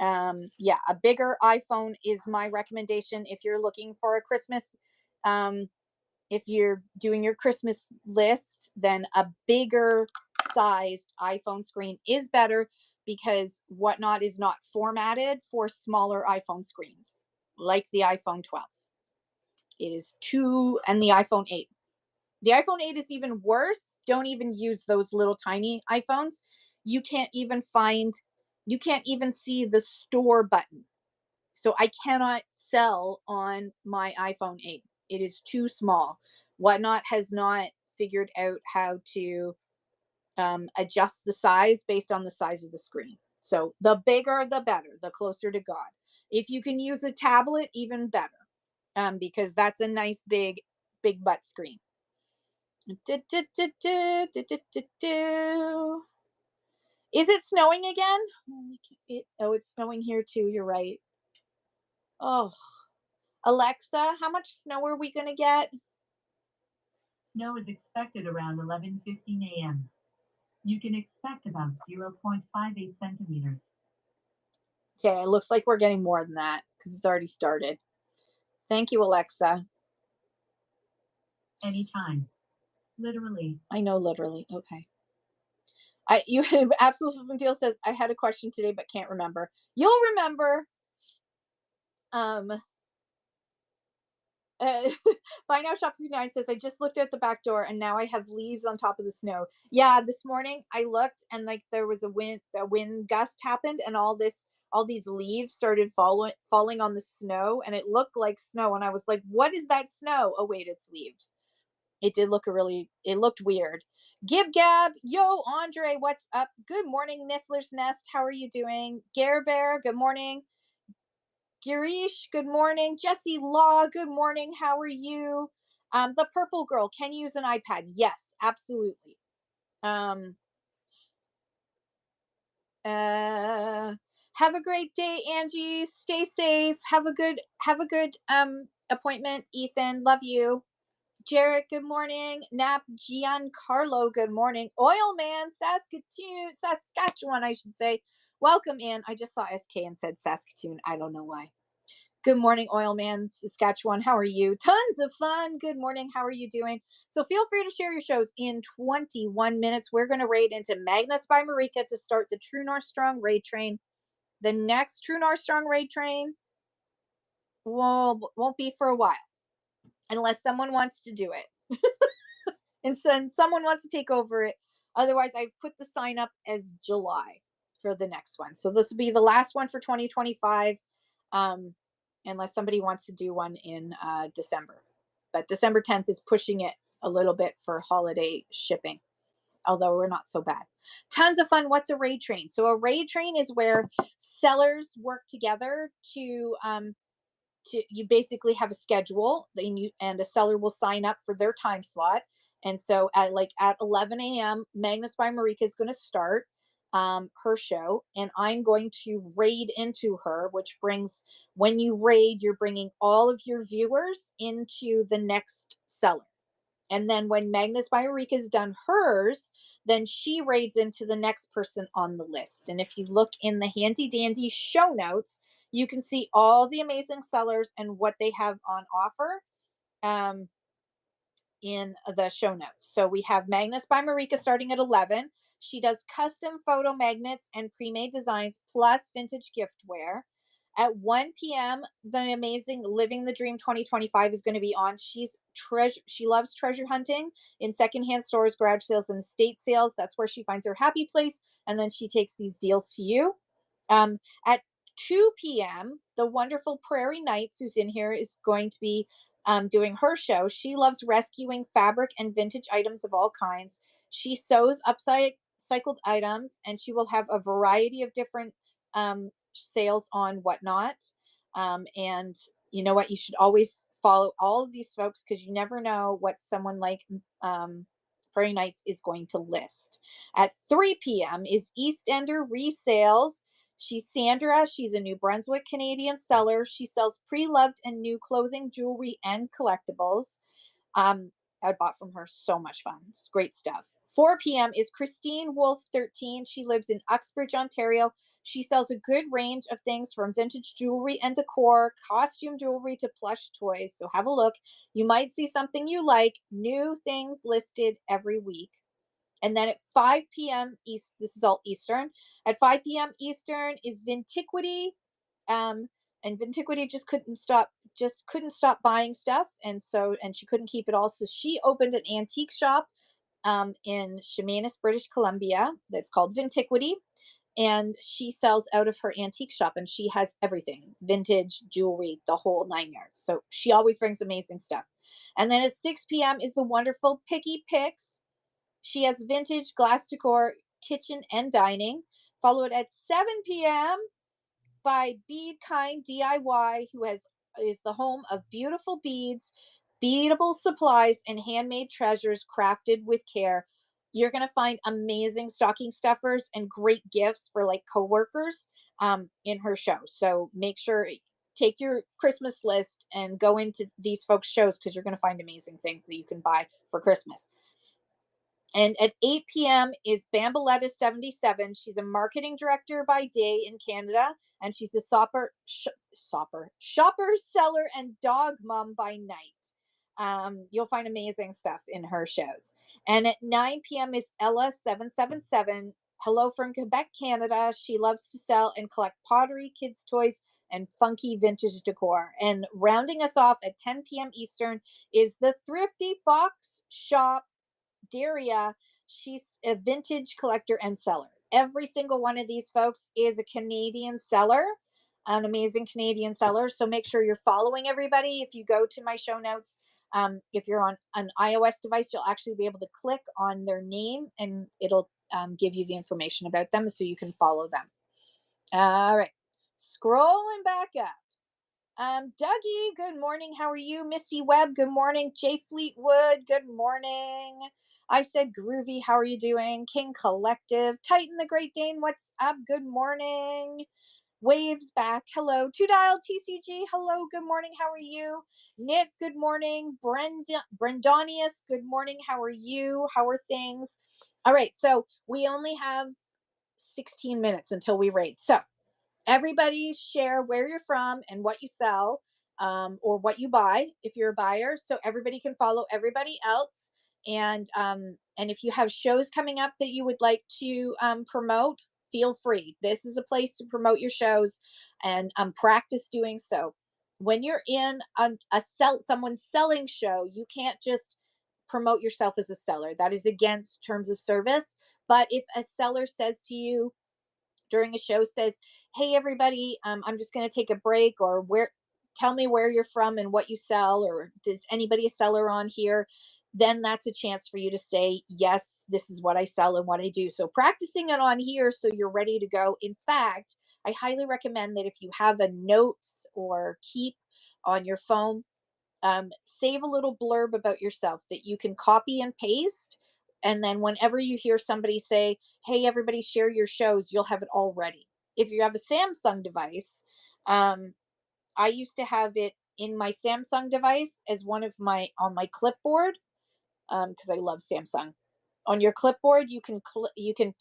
Yeah, a bigger iPhone is my recommendation if you're looking for a Christmas. If you're doing your Christmas list, then a bigger sized iPhone screen is better, because Whatnot is not formatted for smaller iPhone screens like the iPhone 12. It is and the iPhone 8. The iPhone 8 is even worse. Don't even use those little tiny iPhones. You can't even see the store button. So I cannot sell on my iPhone 8. It is too small. Whatnot has not figured out how to adjust the size based on the size of the screen. So the bigger, the better, the closer to God. If you can use a tablet, even better, because that's a nice big butt screen. Is it snowing again? It's snowing here too. You're right. Oh, Alexa, how much snow are we going to get? Snow is expected around 11:15 a.m. You can expect about 0.58 centimeters. Okay, it looks like we're getting more than that because it's already started. Thank you, Alexa. Anytime. Literally. I know, literally. Okay. You Absolute Deal says, I had a question today but can't remember. You'll remember. Uh, Buy Now Shop 59 says, I just looked at the back door and now I have leaves on top of the snow. Yeah, this morning I looked and like there was a wind gust happened, and all these leaves started falling on the snow, and it looked like snow. And I was like, what is that snow? Oh, wait, it's leaves. It looked weird. Gib Gab, yo, Andre, what's up? Good morning, Niffler's Nest. How are you doing? Gare Bear, good morning. Girish, good morning. Jesse Law, good morning. How are you? The Purple Girl, can you use an iPad? Yes, absolutely. Um, have a great day, Angie. Stay safe. Have a good appointment, Ethan. Love you. Jarrett, good morning. Nap Giancarlo, good morning. Oil Man, Saskatchewan, I should say. Welcome in. I just saw SK and said Saskatoon. I don't know why. Good morning, Oil Man, Saskatchewan. How are you? Tons of fun. Good morning. How are you doing? So feel free to share your shows. In 21 minutes, we're going to raid into Magnus by Marika to start the True North Strong raid train. The next True North Strong raid train won't be for a while unless someone wants to do it. And so someone wants to take over it. Otherwise, I've put the sign up as July for the next one. So this will be the last one for 2025, um, unless somebody wants to do one in December. But December 10th is pushing it a little bit for holiday shipping, although we're not so bad. Tons of fun. What's a raid train? So a raid train is where sellers work together to you basically have a schedule, and a seller will sign up for their time slot. And so at 11 a.m. Magnus by Marika is going to start her show, and I'm going to raid into her, which brings, when you raid, you're bringing all of your viewers into the next seller. And then when Magnus by Eureka is done hers, then she raids into the next person on the list. And if you look in the handy dandy show notes, you can see all the amazing sellers and what they have on offer. Um, in the show notes. So we have Magnus by Marika starting at 11. She does custom photo magnets and pre-made designs plus vintage giftware. At 1 p.m., the amazing Living the Dream 2025 is going to be on. She loves treasure hunting in secondhand stores, garage sales, and estate sales. That's where she finds her happy place, and then she takes these deals to you. At 2 p.m., the wonderful Prairie Knights, who's in here, is going to be doing her show. She loves rescuing fabric and vintage items of all kinds. She sews upcycled items, and she will have a variety of different sales on Whatnot. And you know what? You should always follow all of these folks because you never know what someone like Prairie Knights is going to list. At 3 p.m. is Eastender Resales. She's Sandra. She's a New Brunswick Canadian seller. She sells pre-loved and new clothing, jewelry, and collectibles. Um, I bought from her, so much fun. It's great stuff. 4 p.m. is Christine Wolf 13. She lives in Uxbridge, Ontario. She sells a good range of things from vintage jewelry and decor, costume jewelry to plush toys. So have a look. You might see something you like. New things listed every week. And then at 5 p.m. East, this is all Eastern. At 5 p.m. Eastern is Vintiquity. And Vintiquity just couldn't stop buying stuff. And she couldn't keep it all. So she opened an antique shop in Chemainus, British Columbia, that's called Vintiquity. And she sells out of her antique shop, and she has everything, vintage jewelry, the whole 9 yards. So she always brings amazing stuff. And then at 6 p.m. is the wonderful Picky Picks. She has vintage glass decor, kitchen, and dining. Followed at 7 p.m. by Bead Kind DIY, who is the home of beautiful beads, beadable supplies, and handmade treasures crafted with care. You're going to find amazing stocking stuffers and great gifts for like coworkers in her show. So make sure, take your Christmas list and go into these folks' shows because you're going to find amazing things that you can buy for Christmas. And at 8 p.m. is Bamboletta 77. She's a marketing director by day in Canada, and she's a shopper, seller, and dog mom by night. You'll find amazing stuff in her shows. And at 9 p.m. is Ella 777. Hello from Quebec, Canada. She loves to sell and collect pottery, kids' toys, and funky vintage decor. And rounding us off at 10 p.m. Eastern is the Thrifty Fox Shop Daria. She's a vintage collector and seller. Every single one of these folks is a Canadian seller, an amazing Canadian seller. So make sure you're following everybody. If you go to my show notes, if you're on an iOS device, you'll actually be able to click on their name and it'll give you the information about them so you can follow them. All right. Scrolling back up. Dougie, good morning. How are you? Missy Webb, good morning. Jay Fleetwood, good morning. I said groovy. How are you doing? King Collective, Titan the Great Dane, what's up? Good morning. Waves back. Hello. Two Dial TCG. Hello. Good morning. How are you? Nick, good morning. Brendonius, good morning. How are you? How are things? All right. So we only have 16 minutes until we rate. So everybody share where you're from and what you sell, or what you buy if you're a buyer, so everybody can follow everybody else. And if you have shows coming up that you would like to promote, feel free. This is a place to promote your shows and practice doing so. When you're in someone's selling show, you can't just promote yourself as a seller. That is against terms of service. But if a seller says to you during a show, says, "Hey, everybody, I'm just going to take a break," or tell me where you're from and what you sell, or does anybody a seller on here? Then that's a chance for you to say, "Yes, this is what I sell and what I do." So practicing it on here so you're ready to go. In fact, I highly recommend that if you have a notes or keep on your phone, save a little blurb about yourself that you can copy and paste. And then whenever you hear somebody say, "Hey, everybody, share your shows," you'll have it all ready. If you have a Samsung device, um, I used to have it in my Samsung device as one of on my clipboard, because I love Samsung. On your clipboard, you can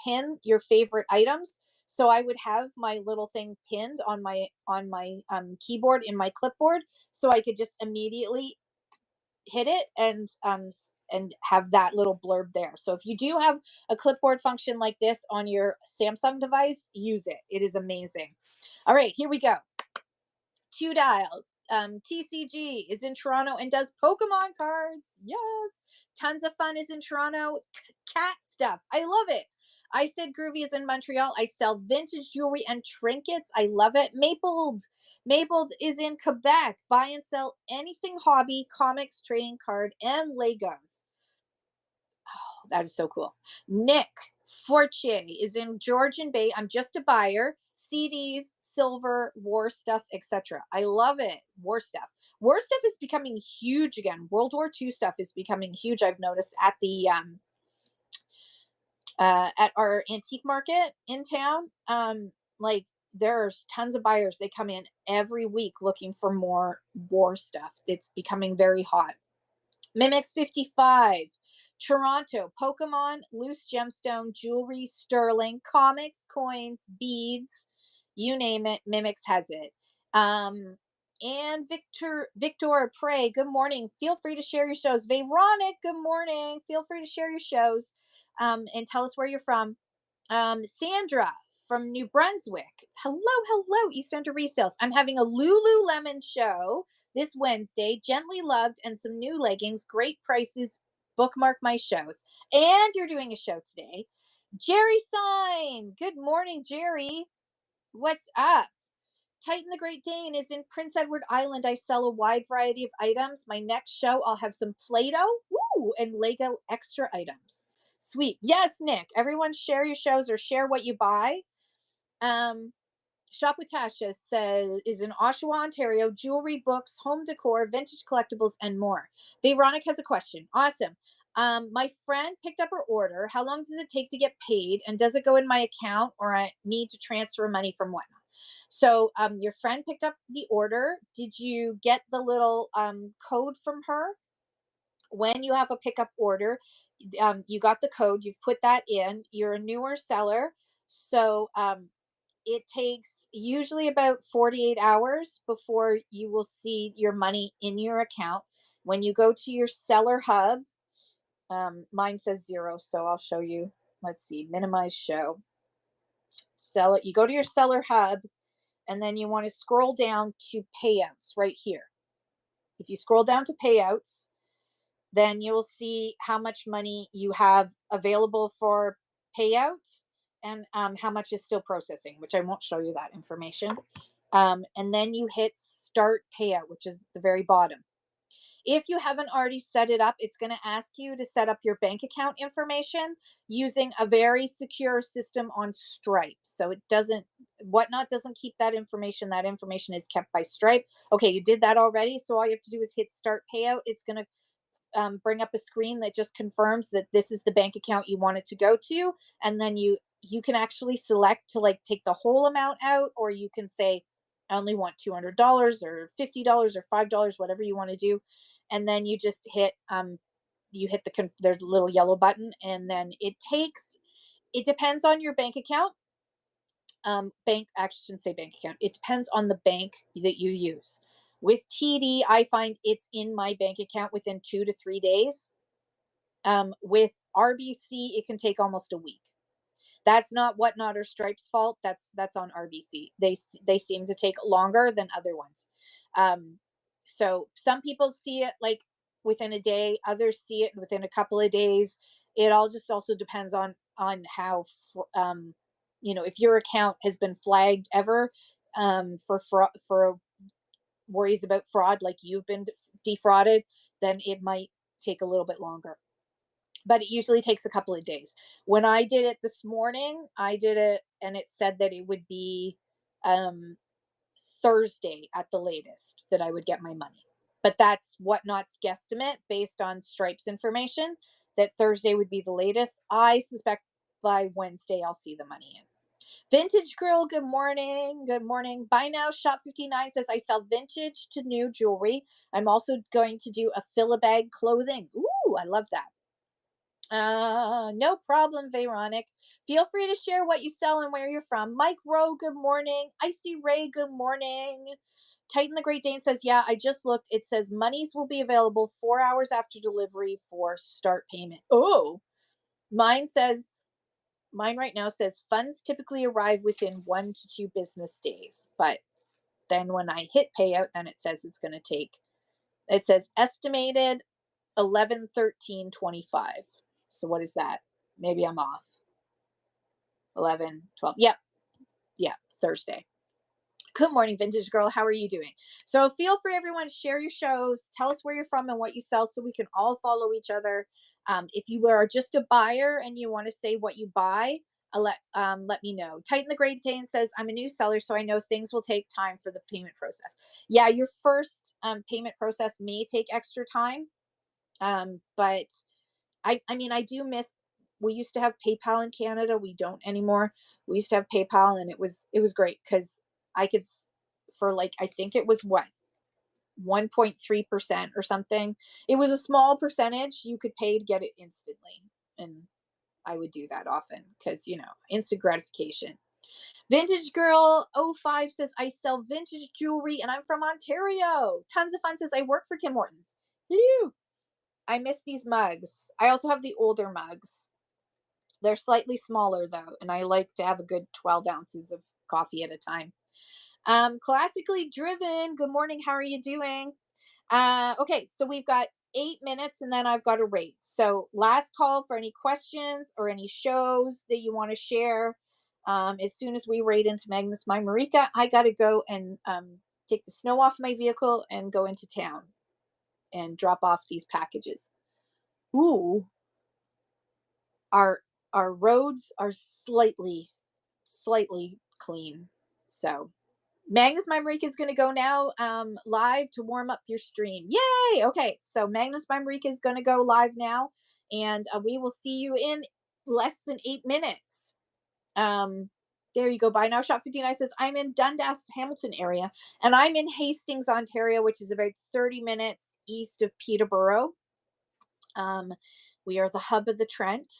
pin your favorite items. So I would have my little thing pinned on my keyboard in my clipboard, so I could just immediately hit it and have that little blurb there. So if you do have a clipboard function like this on your Samsung device, use it. It is amazing. All right, here we go. Two Dial. TCG is in Toronto and does Pokemon cards. Yes. Tons of Fun is in Toronto. Cat stuff. I love it. I said Groovy is in Montreal. I sell vintage jewelry and trinkets. I love it. Mapled is in Quebec. Buy and sell anything hobby, comics, trading card, and Legos. That is so cool. Nick Fortier is in Georgian Bay. I'm just a buyer. CDs, silver, war stuff, etc. I love it. War stuff. War stuff is becoming huge again. World War II stuff is becoming huge. I've noticed at our antique market in town. Like there's tons of buyers. They come in every week looking for more war stuff. It's becoming very hot. Mimics 55, Toronto, Pokemon, loose gemstone, jewelry, sterling, comics, coins, beads, you name it, Mimics has it. And Victor Prey, good morning. Feel free to share your shows. Veronica, good morning. Feel free to share your shows, and tell us where you're from. Sandra from New Brunswick. Hello, East End Resales. I'm having a Lululemon show this Wednesday. Gently loved and some new leggings. Great prices. Bookmark my shows. And you're doing a show today. Jerry Sign. Good morning, Jerry. What's up? Titan the Great Dane is in Prince Edward Island. I sell a wide variety of items. My next show, I'll have some Play-Doh, and Lego extra items. Sweet. Yes, Nick. Everyone share your shows or share what you buy. Shop with Tasha says is in Oshawa, Ontario. Jewelry, books, home decor, vintage collectibles, and more. Veronica has a question. Awesome. My friend picked up her order. How long does it take to get paid? And does it go in my account or I need to transfer money from whatnot? So your friend picked up the order. Did you get the little code from her? When you have a pickup order, you got the code, you've put that in. You're a newer seller. So it takes usually about 48 hours before you will see your money in your account. When you go to your seller hub, mine says 0, so I'll show you. Let's see, minimize show. Sell it. You go to your seller hub. and then you want to scroll down to payouts right here. If you scroll down to payouts, then you'll see how much money you have available for payout and how much is still processing, which I won't show you that information. And then you hit start payout, which is the very bottom. If you haven't already set it up, it's going to ask you to set up your bank account information using a very secure system on Stripe. So it doesn't, Whatnot doesn't keep that information. That information is kept by Stripe. Okay, you did that already. So all you have to do is hit start payout. It's going to bring up a screen that just confirms that this is the bank account you want it to go to, and then you can actually select to like take the whole amount out, or you can say I only want $200 or $50 or $5, whatever you want to do, and then you just hit there's a little yellow button, and then it depends on your bank account. Bank Actually, I shouldn't say bank account. It depends on the bank that you use. With TD, I find it's in my bank account within 2 to 3 days. With RBC, it can take almost a week. That's not Whatnot or Stripe's fault. That's on RBC. They seem to take longer than other ones. Um, so some people see it like within a day, others see it within a couple of days. It all just also depends on how if your account has been flagged ever for worries about fraud, like you've been defrauded, then it might take a little bit longer, but it usually takes a couple of days. When I did it this morning, I did it and it said that it would be um, Thursday at the latest that I would get my money. But that's Whatnot's guesstimate based on Stripe's information that Thursday would be the latest. I suspect by Wednesday I'll see the money in. Vintage Girl, good morning. Good morning. Buy Now Shop 59 says I sell vintage to new jewelry. I'm also going to do a fill-a-bag clothing. Ooh, I love that. No problem, Veronica. Feel free to share what you sell and where you're from. Mike Rowe, good morning. I see Ray, good morning. Titan the Great Dane says, yeah, I just looked. It says monies will be available 4 hours after delivery for start payment. Oh, mine says, mine right now says funds typically arrive within 1 to 2 business days. But then when I hit payout, then it says it's going to take, it says estimated 11/13/25. So what is that? Maybe I'm off. 11, 12. Yep. Yeah. Thursday. Good morning, Vintage Girl. How are you doing? So feel free, everyone, to share your shows. Tell us where you're from and what you sell so we can all follow each other. If you are just a buyer and you want to say what you buy, let me know. Titan the Great Dane says, I'm a new seller, so I know things will take time for the payment process. Yeah, your first payment process may take extra time. But I mean, I do miss, we used to have PayPal in Canada. We don't anymore. We used to have PayPal, and it was great because I could for like, I think it was what, 1.3% or something. It was a small percentage. You could pay to get it instantly. And I would do that often because, instant gratification. Vintage Girl 05 says, I sell vintage jewelry and I'm from Ontario. Tons of fun says, I work for Tim Hortons. Hello. I miss these mugs. I also have the older mugs. They're slightly smaller though, and I like to have a good 12 ounces of coffee at a time. Classically driven. Good morning. How are you doing? Okay, so we've got 8 minutes and then I've got to rate. So last call for any questions or any shows that you want to share. As soon as we rate into Magnus My Marika, I got to go and take the snow off my vehicle and go into town and drop off these packages. Ooh, our our roads are slightly clean. So Magnus Marika is going to go now live to warm up your stream. Yay! Okay, so Magnus Marika is going to go live now, and we will see you in less than 8 minutes. There you go. Buy Now Shop 59 says, I'm in Dundas, Hamilton area, and I'm in Hastings, Ontario, which is about 30 minutes east of Peterborough. We are the hub of the Trent.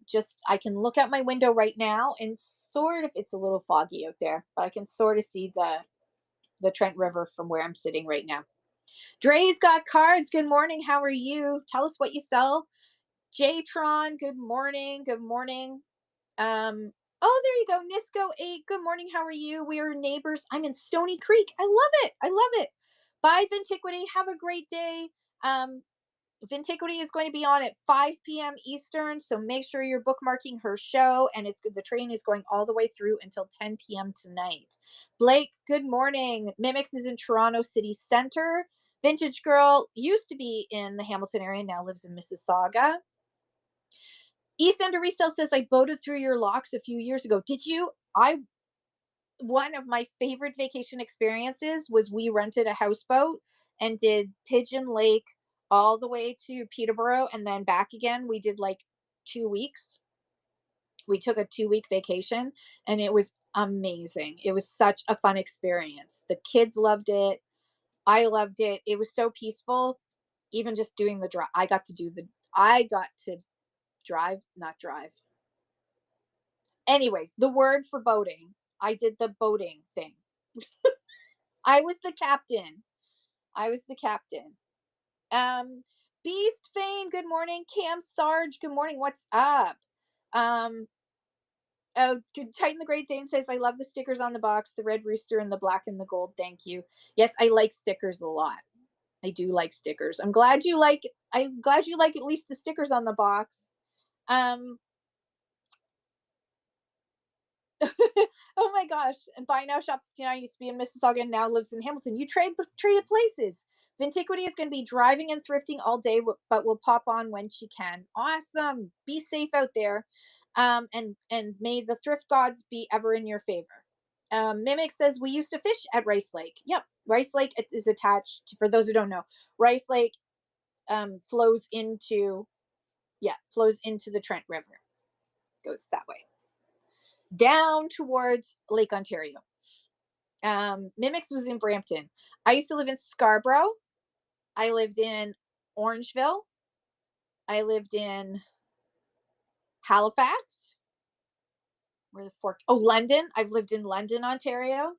Just I can look out my window right now and sort of, it's a little foggy out there, but I can sort of see the Trent River from where I'm sitting right now. Dre's got cards. Good morning. How are you? Tell us what you sell. Jtron, good morning. Good morning. Oh, there you go. Nisco 8. Good morning. How are you? We are neighbors. I'm in Stony Creek. I love it. I love it. Bye, Vintiquity. Have a great day. Um, Vintiquity is going to be on at 5 p.m. Eastern, so make sure you're bookmarking her show. And it's good. The train is going all the way through until 10 p.m. tonight. Blake, good morning. Mimics is in Toronto City Center. Vintage Girl used to be in the Hamilton area, now lives in Mississauga. East End Resale says, I boated through your locks a few years ago. Did you? I One of my favorite vacation experiences was we rented a houseboat and did Pigeon Lake all the way to Peterborough and then back again. We did like 2 weeks. We took a 2 week vacation and it was amazing. It was such a fun experience. The kids loved it. I loved it. It was so peaceful. Even just doing the drive, I got to drive, not drive. Anyways, the word for boating. I did the boating thing. I was the captain. I was the captain. Um, Beast Fane, good morning. Cam Sarge, good morning. What's up? Um, oh, Titan the Great Dane says, I love the stickers on the box, the red rooster and the black and the gold. Thank you. Yes, I like stickers a lot. I do like stickers. I'm glad you like at least the stickers on the box. Um, oh my gosh. And Buy Now Shop 59 used to be in Mississauga and now lives in Hamilton. You traded places. Vintiquity is going to be driving and thrifting all day, but will pop on when she can. Awesome. Be safe out there. And may the thrift gods be ever in your favor. Mimic says we used to fish at Rice Lake. Yep. Rice Lake is attached, for those who don't know. Rice Lake flows into, yeah, flows into the Trent River. Goes that way. Down towards Lake Ontario. Mimics was in Brampton. I used to live in Scarborough. I lived in Orangeville. I lived in Halifax. Where the fork? Oh, London. I've lived in London, Ontario.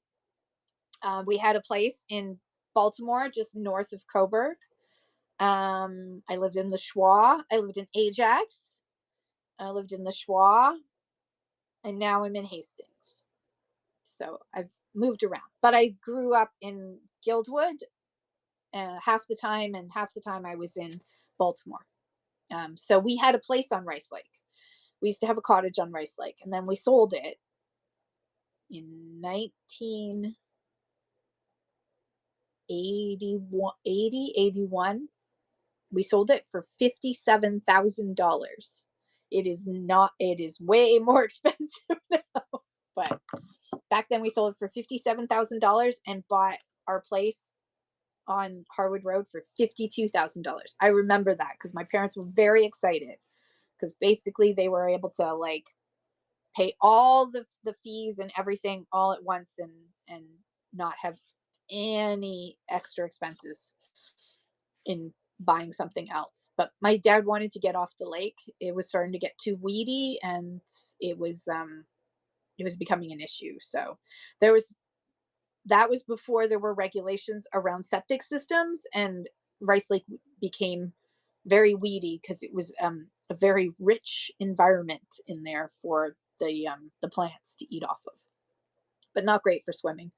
We had a place in Baltimore, just north of Coburg. I lived in the Schwa. I lived in Ajax. I lived in the Schwa, and now I'm in Hastings. So I've moved around, but I grew up in Guildwood half the time, and half the time I was in Baltimore. So we had a place on Rice Lake. We used to have a cottage on Rice Lake, and then we sold it in 1981, 81. We sold it for $57,000. It is not, it is way more expensive now. But back then we sold it for $57,000 and bought our place on Harwood Road for $52,000. I remember that because my parents were very excited because basically they were able to like pay all the fees and everything all at once and not have any extra expenses in buying something else. But my dad wanted to get off the lake. It was starting to get too weedy and it was um it was becoming an issue. So there was that was before there were regulations around septic systems, and Rice Lake became very weedy because it was a very rich environment in there for the plants to eat off of, but not great for swimming.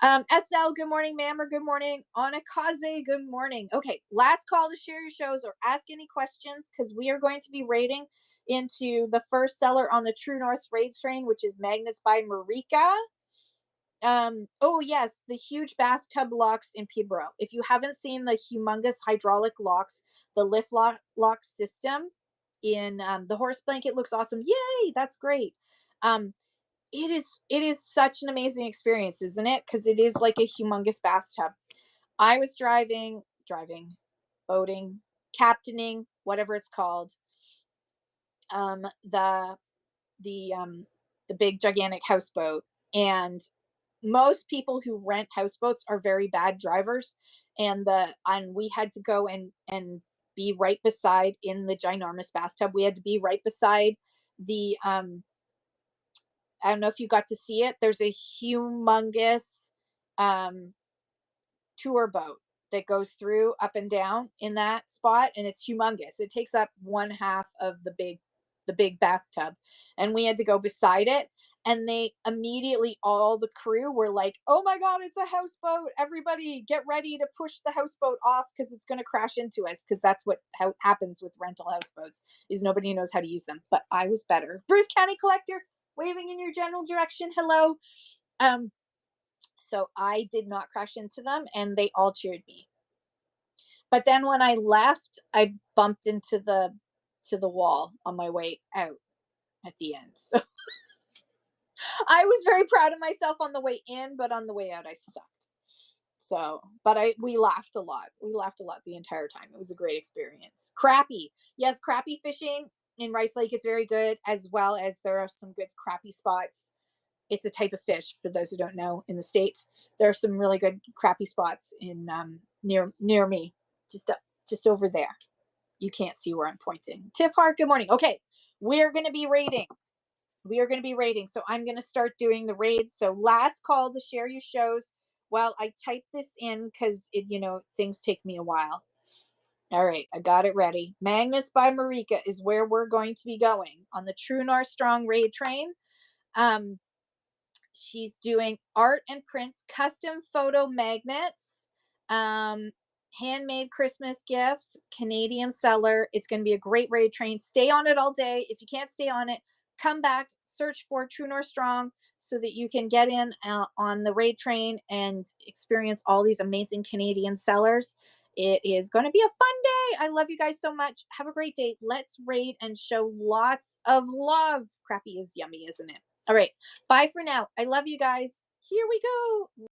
SL, good morning, ma'am, or good morning. Anakaze, good morning. Okay, last call to share your shows or ask any questions because we are going to be raiding into the first seller on the True North raid train, which is Magnets by Marika. Oh yes, the huge bathtub locks in Peterborough. If you haven't seen the humongous hydraulic locks, the lock system in the horse blanket looks awesome. Yay, that's great. Um, it is such an amazing experience, isn't it? Because it is like a humongous bathtub. I was boating, captaining, whatever it's called. Um, the the big gigantic houseboat, and most people who rent houseboats are very bad drivers, and we had to go and be right beside, in the ginormous bathtub, we had to be right beside the I don't know if you got to see it. There's a humongous um tour boat that goes through up and down in that spot, and it's humongous. It takes up one half of the big bathtub, and we had to go beside it. And they immediately, all the crew were like, "Oh my God, it's a houseboat. Everybody get ready to push the houseboat off because it's going to crash into us." Because that's what how happens with rental houseboats is nobody knows how to use them. But I was better. Bruce County Collector waving in your general direction. Hello. Um, so I did not crash into them and they all cheered me. But then when I left, I bumped into the wall on my way out at the end. So I was very proud of myself on the way in, but on the way out I sucked. So, but I we laughed a lot. We laughed a lot the entire time. It was a great experience. Crappie. Yes, crappie fishing in Rice Lake is very good, as well as there are some good crappie spots. It's a type of fish for those who don't know in the States. There are some really good crappie spots in near me. Just up just over there. You can't see where I'm pointing. Tiff Hart, good morning. Okay, we're gonna be rating. We are going to be rating. So I'm going to start doing the raids. So last call to share your shows. Well, I typed this in because things take me a while. All right, I got it ready. Magnets by Marika is where we're going to be going on the True North Strong raid train. Um, she's doing art and prints, custom photo magnets, um, handmade Christmas gifts, Canadian seller. It's going to be a great raid train. Stay on it all day. If you can't stay on it, come back, search for True North Strong so that you can get in on the raid train and experience all these amazing Canadian sellers. It is going to be a fun day. I love you guys so much. Have a great day. Let's raid and show lots of love. Crappy is yummy, isn't it? All right. Bye for now. I love you guys. Here we go.